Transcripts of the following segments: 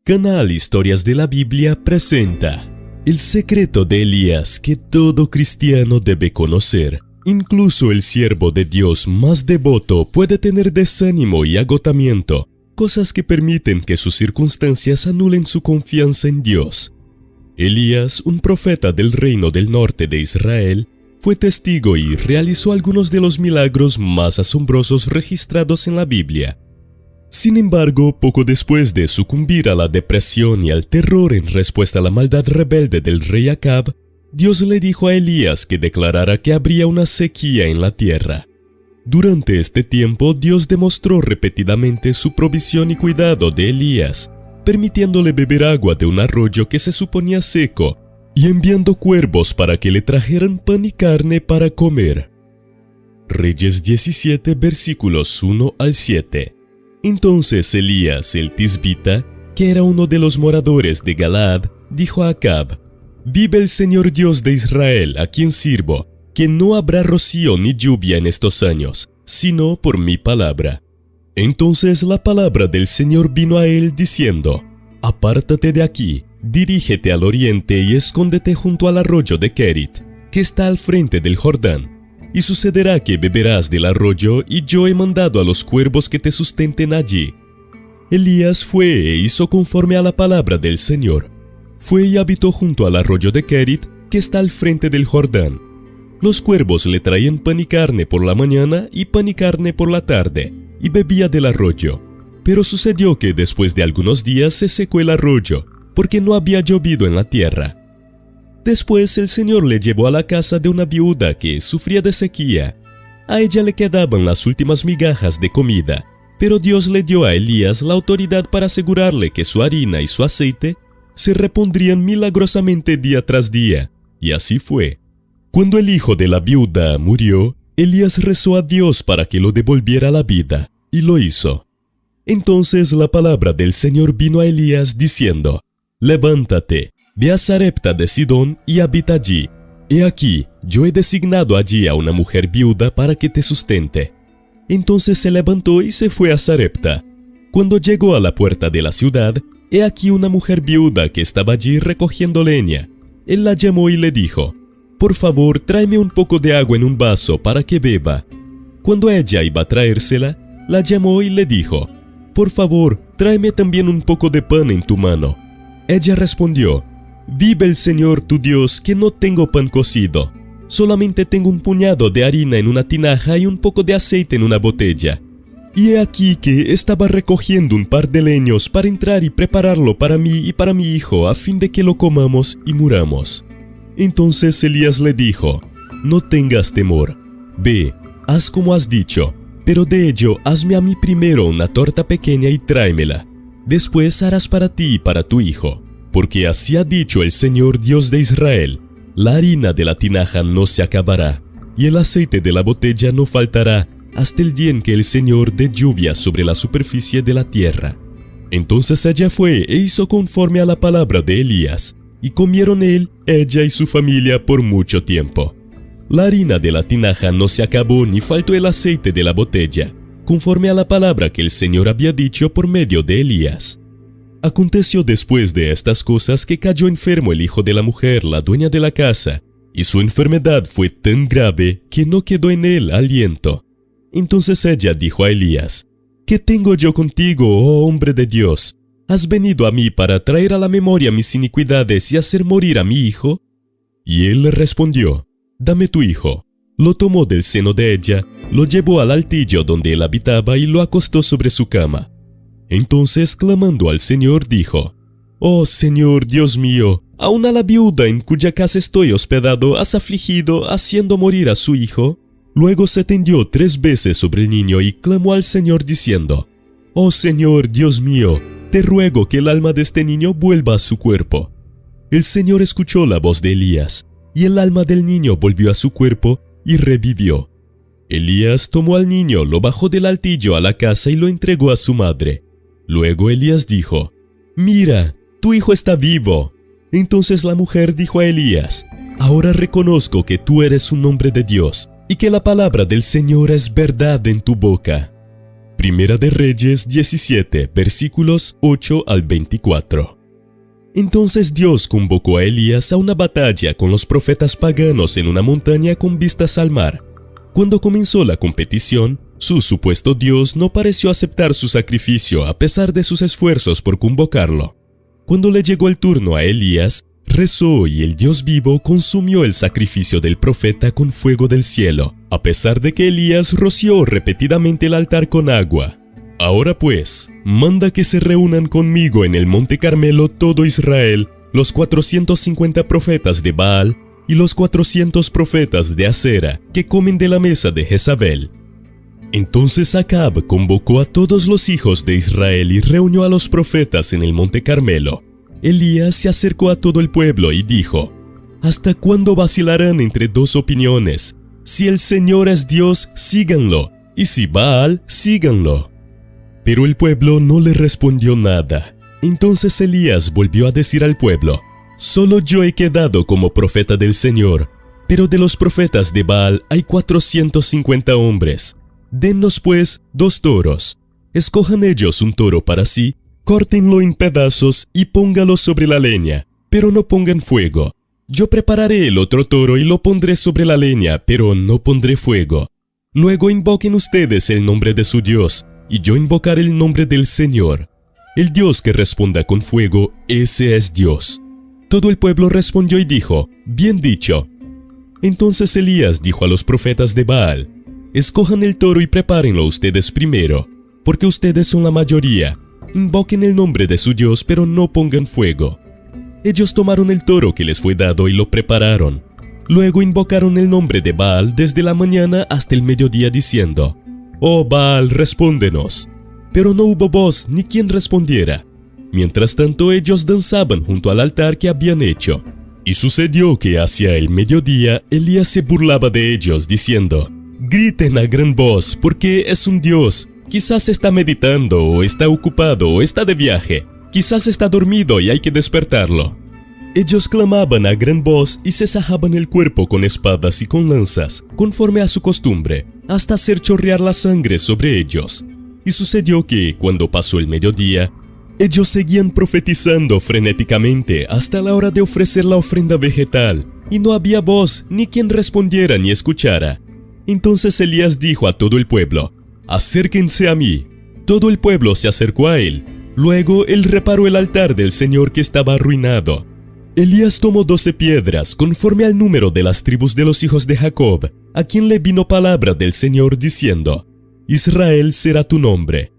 Canal Historias de la Biblia presenta El secreto de Elías que todo cristiano debe conocer. Incluso el siervo de Dios más devoto puede tener desánimo y agotamiento, cosas que permiten que sus circunstancias anulen su confianza en Dios. Elías, un profeta del reino del norte de Israel, fue testigo y realizó algunos de los milagros más asombrosos registrados en la Biblia. Sin embargo, poco después de sucumbir a la depresión y al terror en respuesta a la maldad rebelde del rey Acab, Dios le dijo a Elías que declarara que habría una sequía en la tierra. Durante este tiempo, Dios demostró repetidamente su provisión y cuidado de Elías, permitiéndole beber agua de un arroyo que se suponía seco y enviando cuervos para que le trajeran pan y carne para comer. Reyes 17, versículos 1 al 7. Entonces Elías el Tisbita, que era uno de los moradores de Galaad, dijo a Acab: «Vive el Señor Dios de Israel, a quien sirvo, que no habrá rocío ni lluvia en estos años, sino por mi palabra». Entonces la palabra del Señor vino a él diciendo: «Apártate de aquí, dirígete al oriente y escóndete junto al arroyo de Kerit, que está al frente del Jordán. Y sucederá que beberás del arroyo, y yo he mandado a los cuervos que te sustenten allí». Elías fue e hizo conforme a la palabra del Señor. Fue y habitó junto al arroyo de Kerit, que está al frente del Jordán. Los cuervos le traían pan y carne por la mañana y pan y carne por la tarde, y bebía del arroyo. Pero sucedió que después de algunos días se secó el arroyo, porque no había llovido en la tierra. Después el Señor le llevó a la casa de una viuda que sufría de sequía. A ella le quedaban las últimas migajas de comida, pero Dios le dio a Elías la autoridad para asegurarle que su harina y su aceite se repondrían milagrosamente día tras día, y así fue. Cuando el hijo de la viuda murió, Elías rezó a Dios para que lo devolviera la vida, y lo hizo. Entonces la palabra del Señor vino a Elías diciendo: «Levántate, ve a Sarepta de Sidón y habita allí. He aquí, yo he designado allí a una mujer viuda para que te sustente». Entonces se levantó y se fue a Sarepta. Cuando llegó a la puerta de la ciudad, he aquí una mujer viuda que estaba allí recogiendo leña. Él la llamó y le dijo: «Por favor, tráeme un poco de agua en un vaso para que beba». Cuando ella iba a traérsela, la llamó y le dijo: «Por favor, tráeme también un poco de pan en tu mano». Ella respondió: «Vive el Señor tu Dios, que no tengo pan cocido. Solamente tengo un puñado de harina en una tinaja y un poco de aceite en una botella. Y he aquí que estaba recogiendo un par de leños para entrar y prepararlo para mí y para mi hijo, a fin de que lo comamos y muramos». Entonces Elías le dijo: «No tengas temor. Ve, haz como has dicho, pero de ello hazme a mí primero una torta pequeña y tráemela. Después harás para ti y para tu hijo. Porque así ha dicho el Señor Dios de Israel: la harina de la tinaja no se acabará, y el aceite de la botella no faltará, hasta el día en que el Señor dé lluvia sobre la superficie de la tierra». Entonces ella fue e hizo conforme a la palabra de Elías, y comieron él, ella y su familia por mucho tiempo. La harina de la tinaja no se acabó ni faltó el aceite de la botella, conforme a la palabra que el Señor había dicho por medio de Elías. Aconteció después de estas cosas que cayó enfermo el hijo de la mujer, la dueña de la casa, y su enfermedad fue tan grave que no quedó en él aliento. Entonces ella dijo a Elías: «¿Qué tengo yo contigo, oh hombre de Dios? ¿Has venido a mí para traer a la memoria mis iniquidades y hacer morir a mi hijo?». Y él le respondió: «Dame tu hijo». Lo tomó del seno de ella, lo llevó al altillo donde él habitaba y lo acostó sobre su cama. Entonces, clamando al Señor, dijo: «Oh Señor, Dios mío, aun a la viuda en cuya casa estoy hospedado has afligido, haciendo morir a su hijo». Luego se tendió 3 veces sobre el niño y clamó al Señor diciendo: «Oh Señor, Dios mío, te ruego que el alma de este niño vuelva a su cuerpo». El Señor escuchó la voz de Elías, y el alma del niño volvió a su cuerpo y revivió. Elías tomó al niño, lo bajó del altillo a la casa y lo entregó a su madre. Luego Elías dijo: «Mira, tu hijo está vivo». Entonces la mujer dijo a Elías: «Ahora reconozco que tú eres un hombre de Dios, y que la palabra del Señor es verdad en tu boca». Primera de Reyes 17, versículos 8 al 24. Entonces Dios convocó a Elías a una batalla con los profetas paganos en una montaña con vistas al mar. Cuando comenzó la competición, su supuesto Dios no pareció aceptar su sacrificio a pesar de sus esfuerzos por convocarlo. Cuando le llegó el turno a Elías, rezó y el Dios vivo consumió el sacrificio del profeta con fuego del cielo, a pesar de que Elías roció repetidamente el altar con agua. Ahora pues, manda que se reúnan conmigo en el monte Carmelo todo Israel, los 450 profetas de Baal y los 400 profetas de Acera que comen de la mesa de Jezabel. Entonces Acab convocó a todos los hijos de Israel y reunió a los profetas en el monte Carmelo. Elías se acercó a todo el pueblo y dijo: ¿Hasta cuándo vacilarán entre dos opiniones? Si el Señor es Dios, síganlo, y si Baal, síganlo. Pero el pueblo no le respondió nada. Entonces Elías volvió a decir al pueblo: Solo yo he quedado como profeta del Señor, pero de los profetas de Baal hay 450 hombres. Dennos pues 2 toros. Escojan ellos un toro para sí, córtenlo en pedazos y póngalo sobre la leña, pero no pongan fuego. Yo prepararé el otro toro y lo pondré sobre la leña, pero no pondré fuego. Luego invoquen ustedes el nombre de su Dios, y yo invocaré el nombre del Señor. El Dios que responda con fuego, ese es Dios. Todo el pueblo respondió y dijo: Bien dicho. Entonces Elías dijo a los profetas de Baal: Escojan el toro y prepárenlo ustedes primero, porque ustedes son la mayoría. Invoquen el nombre de su Dios, pero no pongan fuego. Ellos tomaron el toro que les fue dado y lo prepararon. Luego invocaron el nombre de Baal desde la mañana hasta el mediodía diciendo: Oh Baal, respóndenos. Pero no hubo voz ni quien respondiera. Mientras tanto ellos danzaban junto al altar que habían hecho. Y sucedió que hacia el mediodía Elías se burlaba de ellos diciendo: Griten a gran voz, porque es un Dios. Quizás está meditando, o está ocupado, o está de viaje. Quizás está dormido y hay que despertarlo. Ellos clamaban a gran voz y se sajaban el cuerpo con espadas y con lanzas, conforme a su costumbre, hasta hacer chorrear la sangre sobre ellos. Y sucedió que, cuando pasó el mediodía, ellos seguían profetizando frenéticamente hasta la hora de ofrecer la ofrenda vegetal, y no había voz ni quien respondiera ni escuchara. Entonces Elías dijo a todo el pueblo: Acérquense a mí. Todo el pueblo se acercó a él. Luego él reparó el altar del Señor que estaba arruinado. Elías tomó 12 piedras, conforme al número de las tribus de los hijos de Jacob, a quien le vino palabra del Señor diciendo: Israel será tu nombre.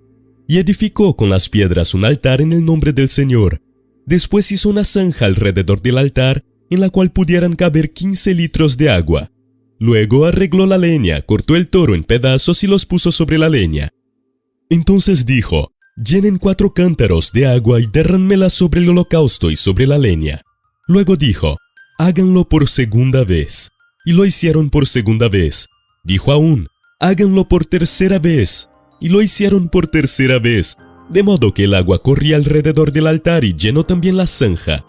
Y edificó con las piedras un altar en el nombre del Señor. Después hizo una zanja alrededor del altar, en la cual pudieran caber 15 litros de agua. Luego arregló la leña, cortó el toro en pedazos y los puso sobre la leña. Entonces dijo: Llenen 4 cántaros de agua y derrámela sobre el holocausto y sobre la leña. Luego dijo: Háganlo por segunda vez. Y lo hicieron por segunda vez. Dijo aún: Háganlo por tercera vez. Y lo hicieron por tercera vez, de modo que el agua corría alrededor del altar y llenó también la zanja.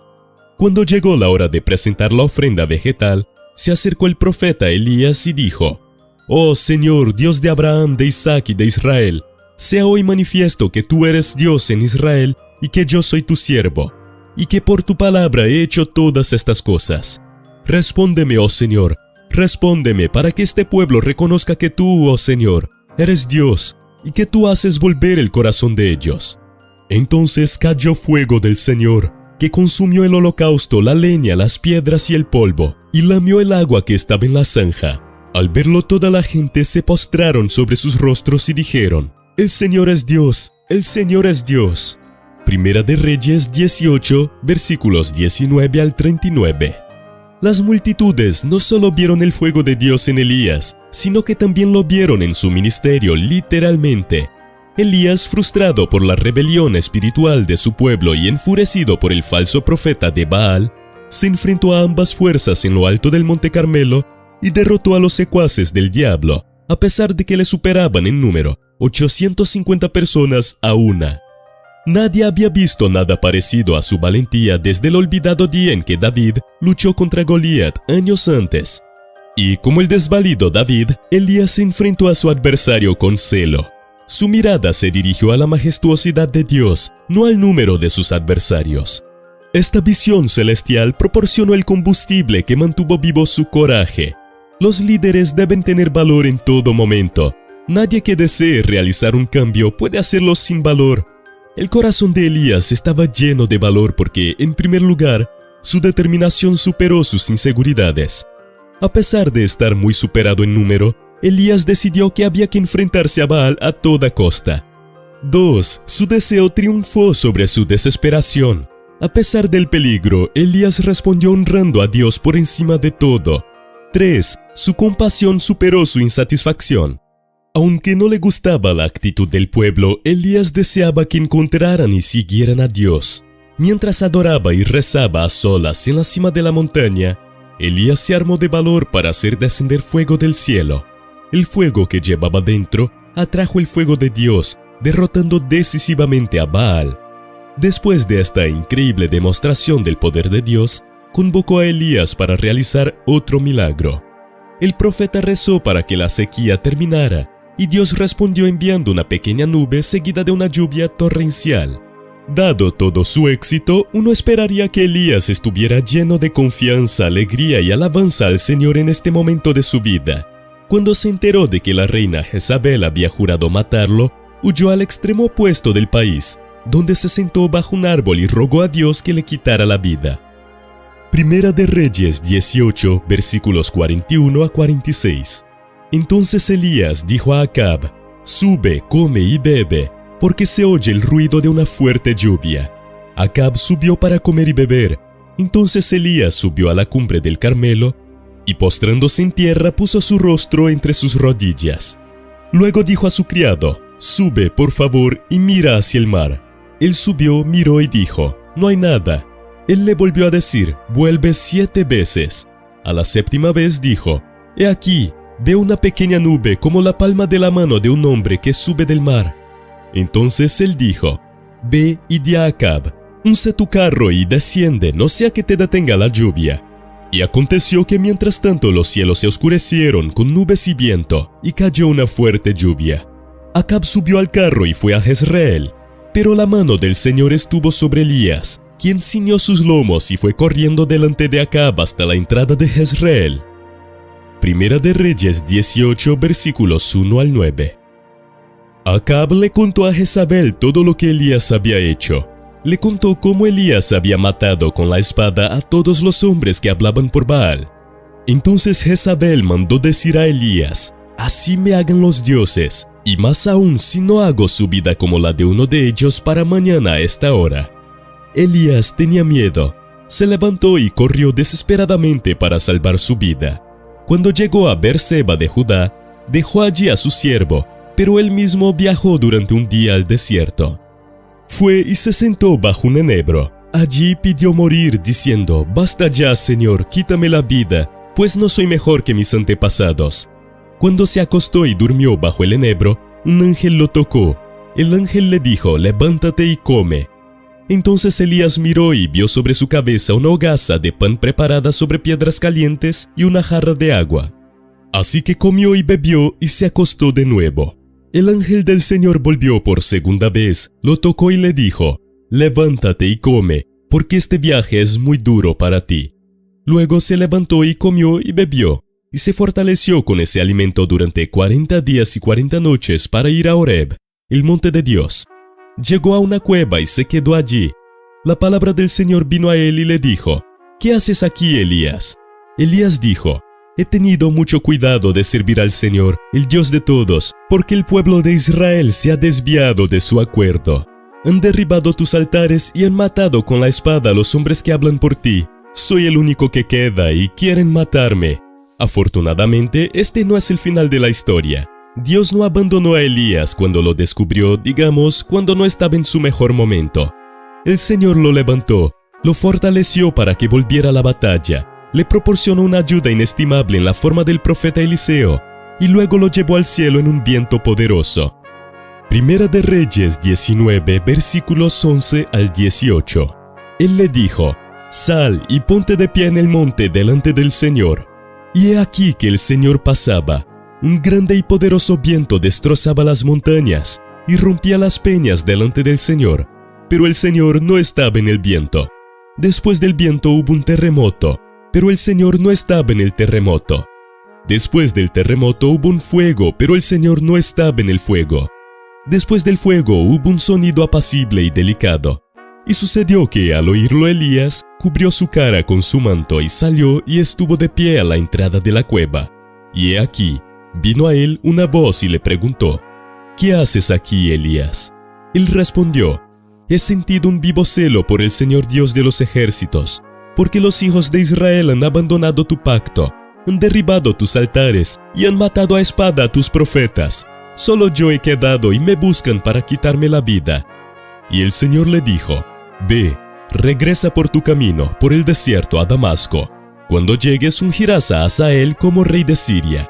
Cuando llegó la hora de presentar la ofrenda vegetal, se acercó el profeta Elías y dijo: Oh Señor, Dios de Abraham, de Isaac y de Israel, sea hoy manifiesto que tú eres Dios en Israel y que yo soy tu siervo, y que por tu palabra he hecho todas estas cosas. Respóndeme, oh Señor, respóndeme para que este pueblo reconozca que tú, oh Señor, eres Dios, y que tú haces volver el corazón de ellos. Entonces cayó fuego del Señor, que consumió el holocausto, la leña, las piedras y el polvo, y lamió el agua que estaba en la zanja. Al verlo toda la gente se postraron sobre sus rostros y dijeron: El Señor es Dios, el Señor es Dios. Primera de Reyes 18, versículos 19 al 39. Las multitudes no solo vieron el fuego de Dios en Elías, sino que también lo vieron en su ministerio literalmente. Elías, frustrado por la rebelión espiritual de su pueblo y enfurecido por el falso profeta de Baal, se enfrentó a ambas fuerzas en lo alto del monte Carmelo y derrotó a los secuaces del diablo, a pesar de que le superaban en número 850 personas a una. Nadie había visto nada parecido a su valentía desde el olvidado día en que David luchó contra Goliat años antes. Y como el desvalido David, Elías se enfrentó a su adversario con celo. Su mirada se dirigió a la majestuosidad de Dios, no al número de sus adversarios. Esta visión celestial proporcionó el combustible que mantuvo vivo su coraje. Los líderes deben tener valor en todo momento. Nadie que desee realizar un cambio puede hacerlo sin valor. El corazón de Elías estaba lleno de valor porque, en primer lugar, su determinación superó sus inseguridades. A pesar de estar muy superado en número, Elías decidió que había que enfrentarse a Baal a toda costa. 2. Su deseo triunfó sobre su desesperación. A pesar del peligro, Elías respondió honrando a Dios por encima de todo. 3. Su compasión superó su insatisfacción. Aunque no le gustaba la actitud del pueblo, Elías deseaba que encontraran y siguieran a Dios. Mientras adoraba y rezaba a solas en la cima de la montaña, Elías se armó de valor para hacer descender fuego del cielo. El fuego que llevaba dentro atrajo el fuego de Dios, derrotando decisivamente a Baal. Después de esta increíble demostración del poder de Dios, convocó a Elías para realizar otro milagro. El profeta rezó para que la sequía terminara, y Dios respondió enviando una pequeña nube seguida de una lluvia torrencial. Dado todo su éxito, uno esperaría que Elías estuviera lleno de confianza, alegría y alabanza al Señor en este momento de su vida. Cuando se enteró de que la reina Jezabel había jurado matarlo, huyó al extremo opuesto del país, donde se sentó bajo un árbol y rogó a Dios que le quitara la vida. Primera de Reyes 18, versículos 41 a 46. Entonces Elías dijo a Acab: «Sube, come y bebe, porque se oye el ruido de una fuerte lluvia». Acab subió para comer y beber. Entonces Elías subió a la cumbre del Carmelo y, postrándose en tierra, puso su rostro entre sus rodillas. Luego dijo a su criado: «Sube, por favor, y mira hacia el mar». Él subió, miró y dijo: «No hay nada». Él le volvió a decir: «Vuelve 7 veces». A la 7ª vez dijo: «He aquí, veo una pequeña nube como la palma de la mano de un hombre que sube del mar». Entonces él dijo: «Ve y di a Acab: unce tu carro y desciende, no sea que te detenga la lluvia». Y aconteció que mientras tanto los cielos se oscurecieron con nubes y viento, y cayó una fuerte lluvia. Acab subió al carro y fue a Jezreel, pero la mano del Señor estuvo sobre Elías, quien ciñó sus lomos y fue corriendo delante de Acab hasta la entrada de Jezreel. Primera de Reyes 18, versículos 1 al 9. Acab le contó a Jezabel todo lo que Elías había hecho. Le contó cómo Elías había matado con la espada a todos los hombres que hablaban por Baal. Entonces Jezabel mandó decir a Elías: «Así me hagan los dioses, y más aún si no hago su vida como la de uno de ellos para mañana a esta hora». Elías tenía miedo. Se levantó y corrió desesperadamente para salvar su vida. Cuando llegó a Beerseba de Judá, dejó allí a su siervo, pero él mismo viajó durante un día al desierto. Fue y se sentó bajo un enebro. Allí pidió morir, diciendo: «Basta ya, Señor, quítame la vida, pues no soy mejor que mis antepasados». Cuando se acostó y durmió bajo el enebro, un ángel lo tocó. El ángel le dijo: «Levántate y come». Entonces Elías miró y vio sobre su cabeza una hogaza de pan preparada sobre piedras calientes y una jarra de agua. Así que comió y bebió y se acostó de nuevo. El ángel del Señor volvió por segunda vez, lo tocó y le dijo: «Levántate y come, porque este viaje es muy duro para ti». Luego se levantó y comió y bebió, y se fortaleció con ese alimento durante 40 días y 40 noches para ir a Horeb, el monte de Dios. Llegó a una cueva y se quedó allí. La palabra del Señor vino a él y le dijo: «¿Qué haces aquí, Elías?». Elías dijo: «He tenido mucho cuidado de servir al Señor, el Dios de todos, porque el pueblo de Israel se ha desviado de su acuerdo. Han derribado tus altares y han matado con la espada a los hombres que hablan por ti. Soy el único que queda y quieren matarme». Afortunadamente, este no es el final de la historia. Dios no abandonó a Elías cuando lo descubrió, digamos, cuando no estaba en su mejor momento. El Señor lo levantó, lo fortaleció para que volviera a la batalla, le proporcionó una ayuda inestimable en la forma del profeta Eliseo, y luego lo llevó al cielo en un viento poderoso. Primera de Reyes 19, versículos 11 al 18. Él le dijo: «Sal y ponte de pie en el monte delante del Señor». Y he aquí que el Señor pasaba. Un grande y poderoso viento destrozaba las montañas y rompía las peñas delante del Señor, pero el Señor no estaba en el viento. Después del viento hubo un terremoto, pero el Señor no estaba en el terremoto. Después del terremoto hubo un fuego, pero el Señor no estaba en el fuego. Después del fuego hubo un sonido apacible y delicado. Y sucedió que al oírlo Elías, cubrió su cara con su manto y salió y estuvo de pie a la entrada de la cueva. Y he aquí, vino a él una voz y le preguntó: ¿Qué haces aquí, Elías? Él respondió: He sentido un vivo celo por el Señor Dios de los ejércitos, porque los hijos de Israel han abandonado tu pacto, han derribado tus altares y han matado a espada a tus profetas. Solo yo he quedado y me buscan para quitarme la vida. Y el Señor le dijo: Ve, regresa por tu camino, por el desierto a Damasco. Cuando llegues ungirás a Hazael como rey de Siria.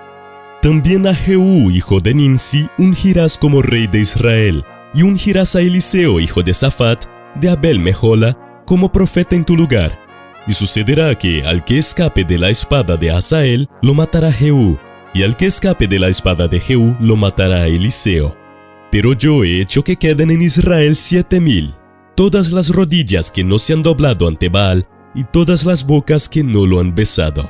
También a Jehú, hijo de Nimsi, ungirás como rey de Israel, y ungirás a Eliseo, hijo de Safat, de Abel Mejola, como profeta en tu lugar. Y sucederá que al que escape de la espada de Hazael, lo matará Jehú, y al que escape de la espada de Jehú, lo matará Eliseo. Pero yo he hecho que queden en Israel 7,000, todas las rodillas que no se han doblado ante Baal, y todas las bocas que no lo han besado.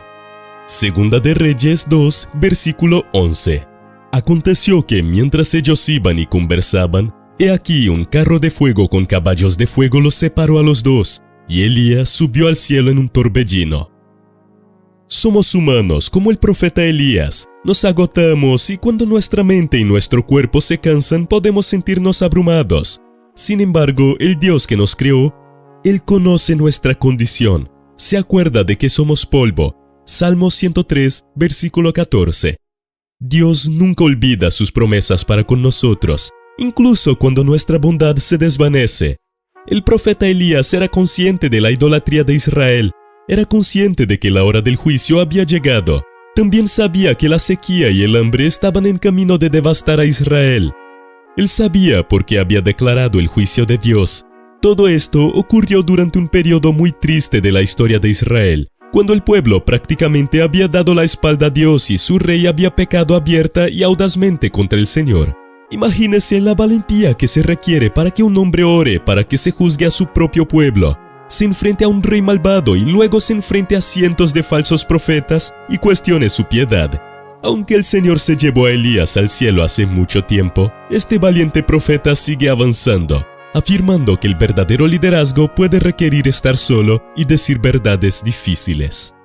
Segunda de Reyes 2, versículo 11. Aconteció que mientras ellos iban y conversaban, he aquí un carro de fuego con caballos de fuego los separó a los dos, y Elías subió al cielo en un torbellino. Somos humanos como el profeta Elías. Nos agotamos y cuando nuestra mente y nuestro cuerpo se cansan podemos sentirnos abrumados. Sin embargo, el Dios que nos creó, Él conoce nuestra condición, se acuerda de que somos polvo. Salmo 103, versículo 14. Dios nunca olvida sus promesas para con nosotros, incluso cuando nuestra bondad se desvanece. El profeta Elías era consciente de la idolatría de Israel, era consciente de que la hora del juicio había llegado. También sabía que la sequía y el hambre estaban en camino de devastar a Israel. Él sabía porque había declarado el juicio de Dios. Todo esto ocurrió durante un periodo muy triste de la historia de Israel, cuando el pueblo prácticamente había dado la espalda a Dios y su rey había pecado abierta y audazmente contra el Señor. Imagínese la valentía que se requiere para que un hombre ore para que se juzgue a su propio pueblo, se enfrente a un rey malvado y luego se enfrente a cientos de falsos profetas y cuestione su piedad. Aunque el Señor se llevó a Elías al cielo hace mucho tiempo, este valiente profeta sigue avanzando, afirmando que el verdadero liderazgo puede requerir estar solo y decir verdades difíciles.